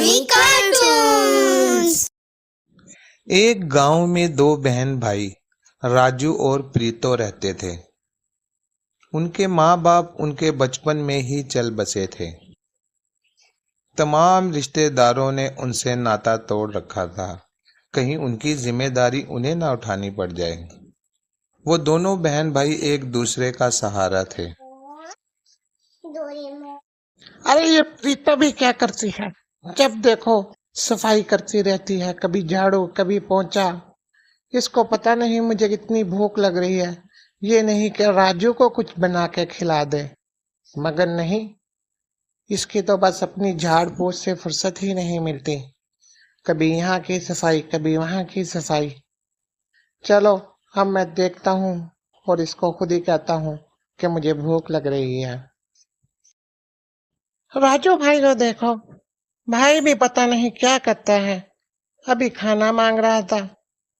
Funny cartoons. एक गांव में दो बहन भाई राजू और प्रीतो रहते थे। उनके माँ बाप उनके बचपन में ही चल बसे थे। तमाम रिश्तेदारों ने उनसे नाता तोड़ रखा था, कहीं उनकी जिम्मेदारी उन्हें ना उठानी पड़ जाए। वो दोनों बहन भाई एक दूसरे का सहारा थे। अरे ये प्रीता भी क्या करती है, जब देखो सफाई करती रहती है, कभी झाड़ू कभी पोंछा। इसको पता नहीं मुझे कितनी भूख लग रही है, ये नहीं कि राजू को कुछ बना के खिला दे। मगर नहीं, इसकी तो बस अपनी झाड़ पोंछ से फुर्सत ही नहीं मिलती। कभी यहाँ की सफाई कभी वहाँ की सफाई। चलो अब मैं देखता हूँ और इसको खुद ही कहता हूँ कि मुझे भूख लग रही है। राजू भाई को देखो, भाई भी पता नहीं क्या करता है। अभी खाना मांग रहा था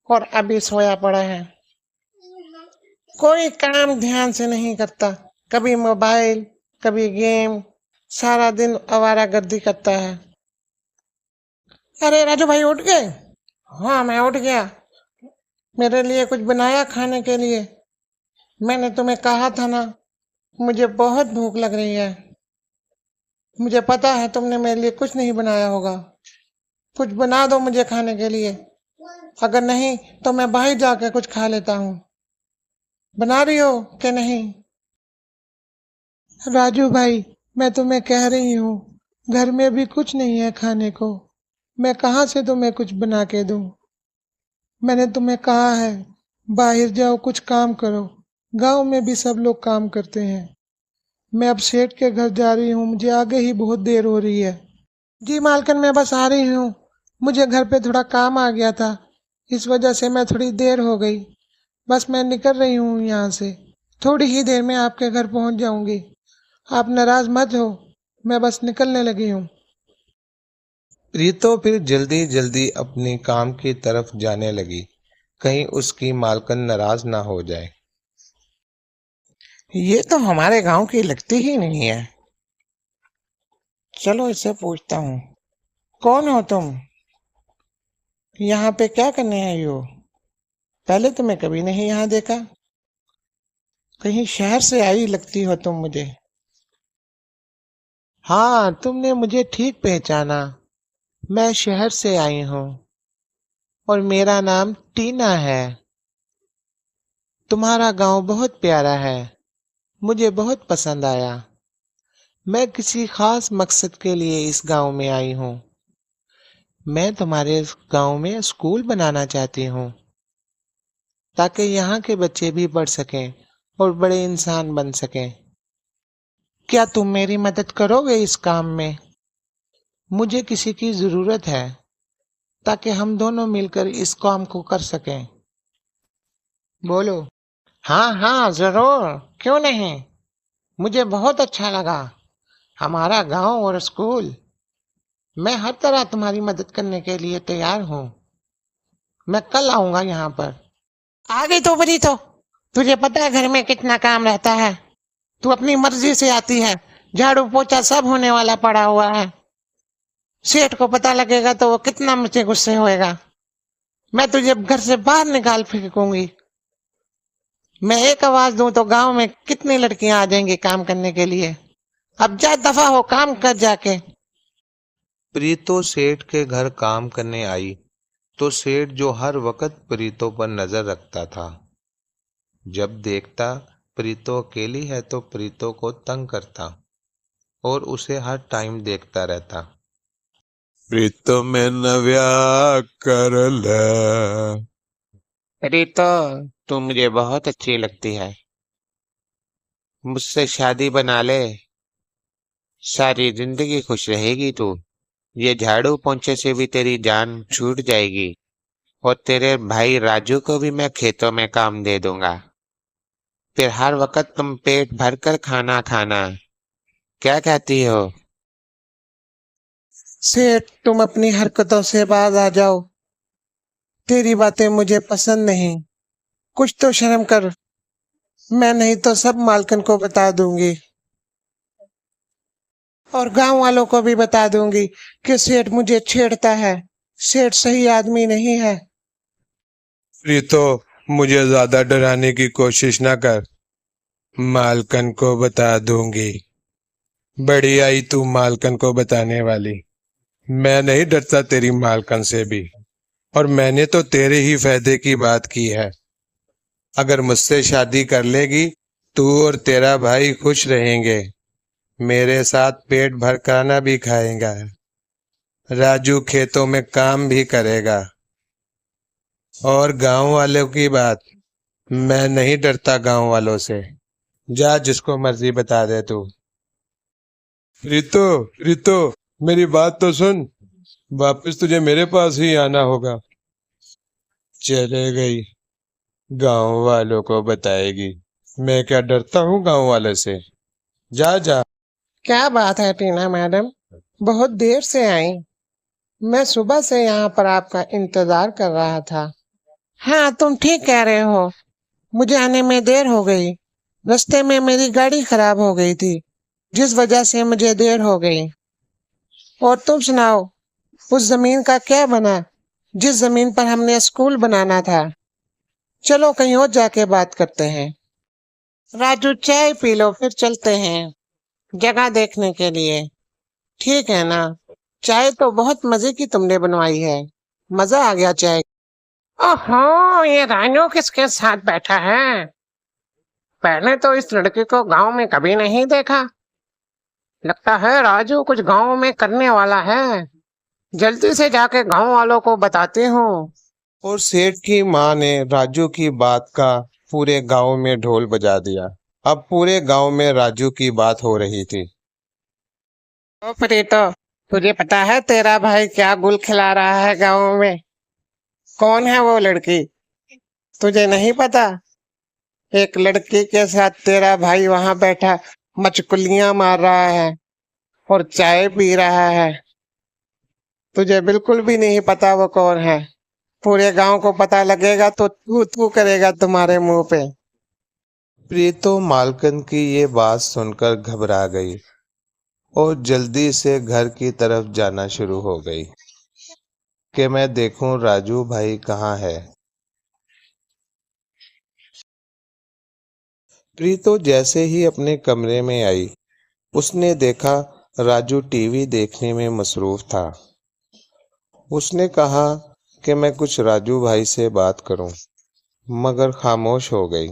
और अभी सोया पड़ा है। कोई काम ध्यान से नहीं करता, कभी मोबाइल कभी गेम, सारा दिन आवारागर्दी करता है। अरे राजू भाई उठ गए? हाँ मैं उठ गया। मेरे लिए कुछ बनाया खाने के लिए? मैंने तुम्हें कहा था ना, मुझे बहुत भूख लग रही है। मुझे पता है तुमने मेरे लिए कुछ नहीं बनाया होगा। कुछ बना दो मुझे खाने के लिए, अगर नहीं तो मैं बाहर जाकर कुछ खा लेता हूँ। बना रही हो कि नहीं? राजू भाई मैं तुम्हें कह रही हूँ, घर में भी कुछ नहीं है खाने को, मैं कहाँ से तुम्हें कुछ बना के दूँ। मैंने तुम्हें कहा है बाहर जाओ कुछ काम करो, गांव में भी सब लोग काम करते हैं। मैं अब सेठ के घर जा रही हूँ, मुझे आगे ही बहुत देर हो रही है। जी मालकिन मैं बस आ रही हूँ, मुझे घर पे थोड़ा काम आ गया था, इस वजह से मैं थोड़ी देर हो गई। बस मैं निकल रही हूँ यहाँ से, थोड़ी ही देर में आपके घर पहुँच जाऊंगी। आप नाराज मत हो, मैं बस निकलने लगी हूँ। प्रीतो फिर जल्दी जल्दी अपने काम की तरफ जाने लगी, कहीं उसकी मालकिन नाराज ना हो जाए। ये तो हमारे गांव की लगती ही नहीं है। चलो इससे पूछता हूँ, कौन हो तुम? यहाँ पे क्या करने आई हो? पहले तो मैं कभी नहीं यहाँ देखा, कहीं शहर से आई लगती हो तुम मुझे। हाँ तुमने मुझे ठीक पहचाना, मैं शहर से आई हूँ और मेरा नाम टीना है। तुम्हारा गांव बहुत प्यारा है, मुझे बहुत पसंद आया। मैं किसी खास मकसद के लिए इस गांव में आई हूँ। मैं तुम्हारे गांव में स्कूल बनाना चाहती हूँ, ताकि यहाँ के बच्चे भी पढ़ सकें और बड़े इंसान बन सकें। क्या तुम मेरी मदद करोगे इस काम में? मुझे किसी की जरूरत है, ताकि हम दोनों मिलकर इस काम को कर सकें। बोलो। हाँ हाँ जरूर, क्यों नहीं। मुझे बहुत अच्छा लगा हमारा गांव और स्कूल। मैं हर तरह तुम्हारी मदद करने के लिए तैयार हूँ। मैं कल आऊंगा यहाँ पर। आ गई तो बड़ी तो, तुझे पता है घर में कितना काम रहता है। तू अपनी मर्जी से आती है, झाड़ू पोछा सब होने वाला पड़ा हुआ है। सेठ को पता लगेगा तो वो कितना मुझे गुस्से होएगा। मैं तुझे घर से बाहर निकाल फेंकूंगी। मैं एक आवाज दूं तो गांव में कितनी लड़कियां आ जाएंगी काम करने के लिए। अब जा दफा हो, काम कर जाके। प्रीतो सेठ के घर काम करने आई तो सेठ, जो हर वक्त प्रीतो पर नजर रखता था, जब देखता प्रीतो अकेली है तो प्रीतो को तंग करता और उसे हर टाइम देखता रहता। प्रीतो में नव्या कर ले। प्रीतो तू मुझे बहुत अच्छी लगती है, मुझसे शादी बना ले, सारी जिंदगी खुश रहेगी तू। ये झाड़ू पोंछे से भी तेरी जान छूट जाएगी और तेरे भाई राजू को भी मैं खेतों में काम दे दूंगा। फिर हर वक्त तुम पेट भर कर खाना खाना। क्या कहती हो? सेठ तुम अपनी हरकतों से बाज आ जाओ, तेरी बातें मुझे पसंद नहीं। कुछ तो शर्म कर, मैं नहीं तो सब मालकिन को बता दूंगी। और गांव वालों को भी बता दूंगी कि सेठ मुझे छेड़ता है। सेठ सही आदमी नहीं है। प्रीतो, मुझे ज्यादा डराने की कोशिश ना कर, मालकन को बता दूंगी। बड़ी आई तू मालकन को बताने वाली। मैं नहीं डरता तेरी मालकन से भी, और मैंने तो तेरे ही फायदे की बात की है। अगर मुझसे शादी कर लेगी, तू और तेरा भाई खुश रहेंगे, मेरे साथ पेट भर खाना भी खाएगा, राजू खेतों में काम भी करेगा। और गांव वालों की बात, मैं नहीं डरता गांव वालों से। जा, जिसको मर्जी बता दे तू। रितो, रितो, मेरी बात तो सुन, वापस तुझे मेरे पास ही आना होगा। चले गई, गांव वालों को बताएगी। मैं क्या डरता हूँ गांव वाले से? जा जा। क्या बात है टीना मैडम, बहुत देर से आई। मैं सुबह से यहाँ पर आपका इंतजार कर रहा था। हाँ, तुम ठीक कह रहे हो, मुझे आने में देर हो गई। रास्ते में मेरी गाड़ी खराब हो गई थी, जिस वजह से मुझे देर हो गई। और तुम सुनाओ, उस जमीन का क्या बना जिस जमीन पर हमने स्कूल बनाना था? चलो कहीं और जाके बात करते हैं। राजू, चाय पी लो, फिर चलते हैं जगह देखने के लिए। ठीक है ना? चाय तो बहुत मजे की तुमने बनवाई है, मजा आ गया चाय। ओहो, ये राजू किसके साथ बैठा है? पहले तो इस लड़के को गांव में कभी नहीं देखा। लगता है राजू कुछ गांव में करने वाला है। जल्दी से जाके गांव वालों को बताती हूँ। और सेठ की माँ ने राजू की बात का पूरे गांव में ढोल बजा दिया। अब पूरे गांव में राजू की बात हो रही थी। ओ प्रीतो, तुझे पता है तेरा भाई क्या गुल खिला रहा है गांव में? कौन है वो लड़की? तुझे नहीं पता? एक लड़की के साथ तेरा भाई वहां बैठा मचकुलियां मार रहा है और चाय पी रहा है। तुझे बिल्कुल भी नहीं पता वो कौन है। पूरे गांव को पता लगेगा तो तू तू करेगा तुम्हारे मुंह पे। प्रीतो मालकन की ये बात सुनकर घबरा गई और जल्दी से घर की तरफ जाना शुरू हो गई कि मैं देखूं राजू भाई कहाँ है। प्रीतो जैसे ही अपने कमरे में आई, उसने देखा राजू टीवी देखने में मसरूफ था। उसने कहा कि मैं कुछ राजू भाई से बात करूं, मगर खामोश हो गई।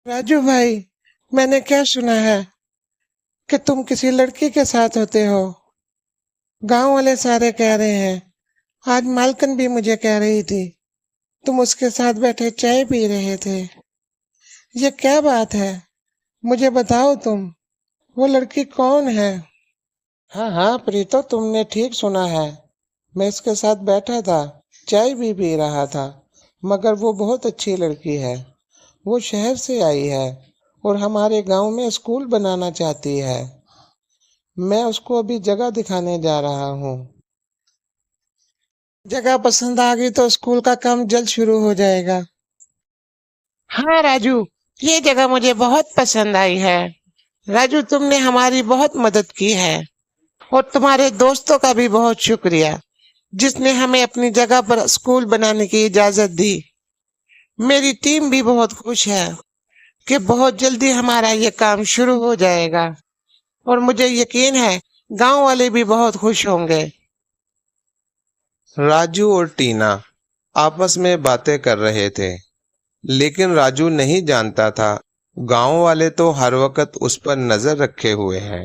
राजू भाई, मैंने क्या सुना है कि तुम किसी लड़की के साथ होते हो। गांव वाले सारे कह रहे हैं, आज मालकन भी मुझे कह रही थी तुम उसके साथ बैठे चाय पी रहे थे। ये क्या बात है, मुझे बताओ तुम, वो लड़की कौन है? हाँ हाँ प्रीतो, तुमने ठीक सुना है। मैं इसके साथ बैठा था, चाय भी पी रहा था, मगर वो बहुत अच्छी लड़की है। वो शहर से आई है और हमारे गांव में स्कूल बनाना चाहती है। मैं उसको अभी जगह दिखाने जा रहा हूँ। जगह पसंद आ गई तो स्कूल का काम जल्द शुरू हो जाएगा। हाँ राजू, ये जगह मुझे बहुत पसंद आई है। राजू, तुमने हमारी बहुत मदद की है और तुम्हारे दोस्तों का भी बहुत शुक्रिया, जिसने हमें अपनी जगह पर स्कूल बनाने की इजाजत दी। मेरी टीम भी बहुत खुश है कि बहुत जल्दी हमारा ये काम शुरू हो जाएगा और मुझे यकीन है गांव वाले भी बहुत खुश होंगे। राजू और टीना आपस में बातें कर रहे थे, लेकिन राजू नहीं जानता था गांव वाले तो हर वक्त उस पर नजर रखे हुए हैं।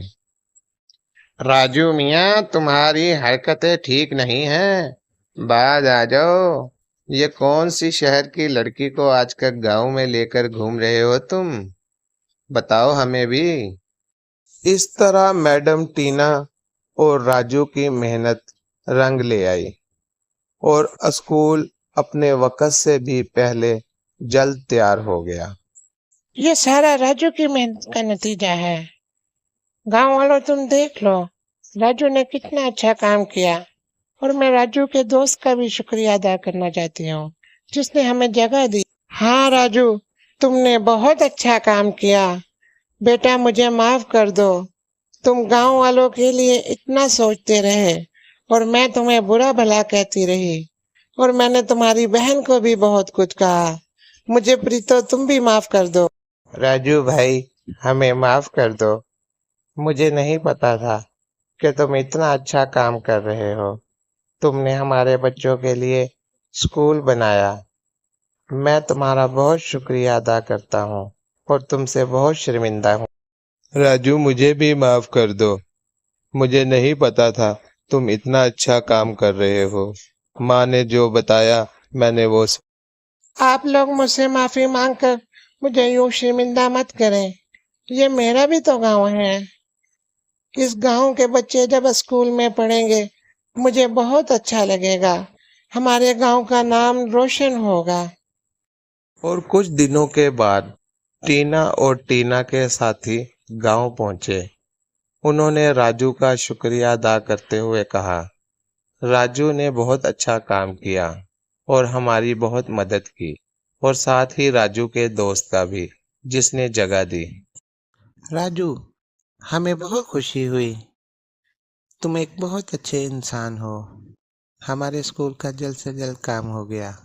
राजू मियाँ, तुम्हारी हरकतें ठीक नहीं हैं, बाज आ जाओ। ये कौन सी शहर की लड़की को आजकल गांव में लेकर घूम रहे हो तुम? बताओ हमें भी। इस तरह मैडम टीना और राजू की मेहनत रंग ले आई और स्कूल अपने वक्त से भी पहले जल्द तैयार हो गया। ये सारा राजू की मेहनत का नतीजा है। गांव वालों, तुम देख लो, राजू ने कितना अच्छा काम किया। और मैं राजू के दोस्त का भी शुक्रिया अदा करना चाहती हूँ, जिसने हमें जगह दी। हाँ राजू, तुमने बहुत अच्छा काम किया। बेटा, मुझे माफ कर दो। तुम गांव वालों के लिए इतना सोचते रहे और मैं तुम्हें बुरा भला कहती रही और मैंने तुम्हारी बहन को भी बहुत कुछ कहा। मुझे प्रीतो तुम भी माफ कर दो। राजू भाई, हमें माफ कर दो। मुझे नहीं पता था कि तुम इतना अच्छा काम कर रहे हो। तुमने हमारे बच्चों के लिए स्कूल बनाया। मैं तुम्हारा बहुत शुक्रिया अदा करता हूँ और तुमसे बहुत शर्मिंदा हूँ। राजू, मुझे भी माफ कर दो। मुझे नहीं पता था तुम इतना अच्छा काम कर रहे हो। माँ ने जो बताया मैंने वो आप लोग मुझसे माफी मांगकर मुझे यूं शर्मिंदा मत करें। ये मेरा भी तो गांव है। इस गांव के बच्चे जब स्कूल में पढ़ेंगे मुझे बहुत अच्छा लगेगा। हमारे गांव का नाम रोशन होगा। और कुछ दिनों के बाद टीना और टीना के साथी गांव पहुंचे। उन्होंने राजू का शुक्रिया अदा करते हुए कहा, राजू ने बहुत अच्छा काम किया और हमारी बहुत मदद की, और साथ ही राजू के दोस्त का भी, जिसने जगह दी। राजू, हमें बहुत खुशी हुई। तुम एक बहुत अच्छे इंसान हो। हमारे स्कूल का जल्द से जल्द काम हो गया।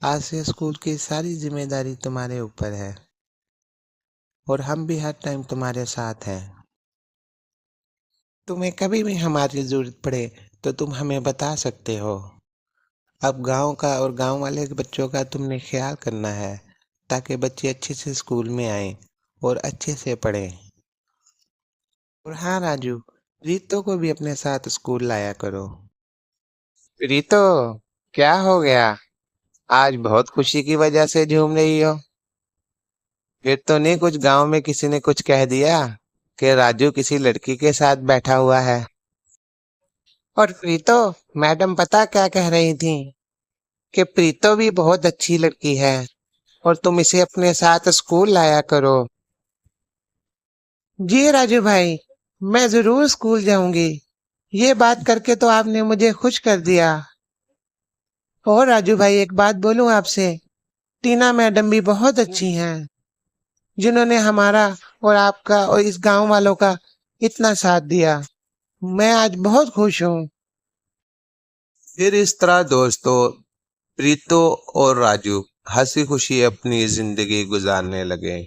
आज से स्कूल की सारी जिम्मेदारी तुम्हारे ऊपर है और हम भी हर टाइम तुम्हारे साथ हैं। तुम्हें कभी भी हमारी जरूरत पड़े तो तुम हमें बता सकते हो। अब गांव का और गांव वाले बच्चों का तुमने ख्याल करना है ताकि बच्चे अच्छे से स्कूल में आए और अच्छे से पढ़ें। और हाँ राजू, रीतो को भी अपने साथ स्कूल लाया करो। रीतो, क्या हो गया? आज बहुत खुशी की वजह से झूम रही हो। फिर तो नहीं कुछ गांव में किसी ने कुछ कह दिया कि राजू किसी लड़की के साथ बैठा हुआ है? और प्रीतो, मैडम पता क्या कह रही थी कि प्रीतो भी बहुत अच्छी लड़की है और तुम इसे अपने साथ स्कूल लाया करो। जी राजू भाई, मैं जरूर स्कूल जाऊंगी। ये बात करके तो आपने मुझे खुश कर दिया। और राजू भाई, एक बात बोलूं आपसे, टीना मैडम भी बहुत अच्छी हैं, जिन्होंने हमारा और आपका और इस गांव वालों का इतना साथ दिया। मैं आज बहुत खुश हूँ। फिर इस तरह दोस्तों प्रीतो और राजू हंसी खुशी अपनी जिंदगी गुजारने लगे।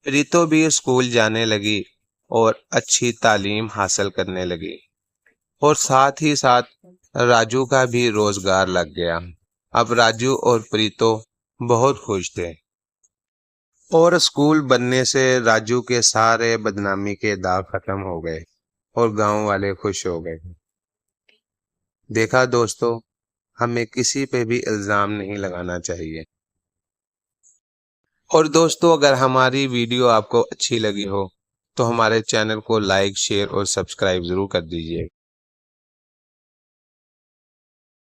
प्रीतो भी स्कूल जाने लगी और अच्छी तालीम हासिल करने लगी, और साथ ही साथ राजू का भी रोजगार लग गया। अब राजू और प्रीतो बहुत खुश थे, और स्कूल बनने से राजू के सारे बदनामी के दाग खत्म हो गए और गांव वाले खुश हो गए। देखा दोस्तों, हमें किसी पे भी इल्जाम नहीं लगाना चाहिए। और दोस्तों, अगर हमारी वीडियो आपको अच्छी लगी हो तो हमारे चैनल को लाइक, शेयर और सब्सक्राइब जरूर कर दीजिए।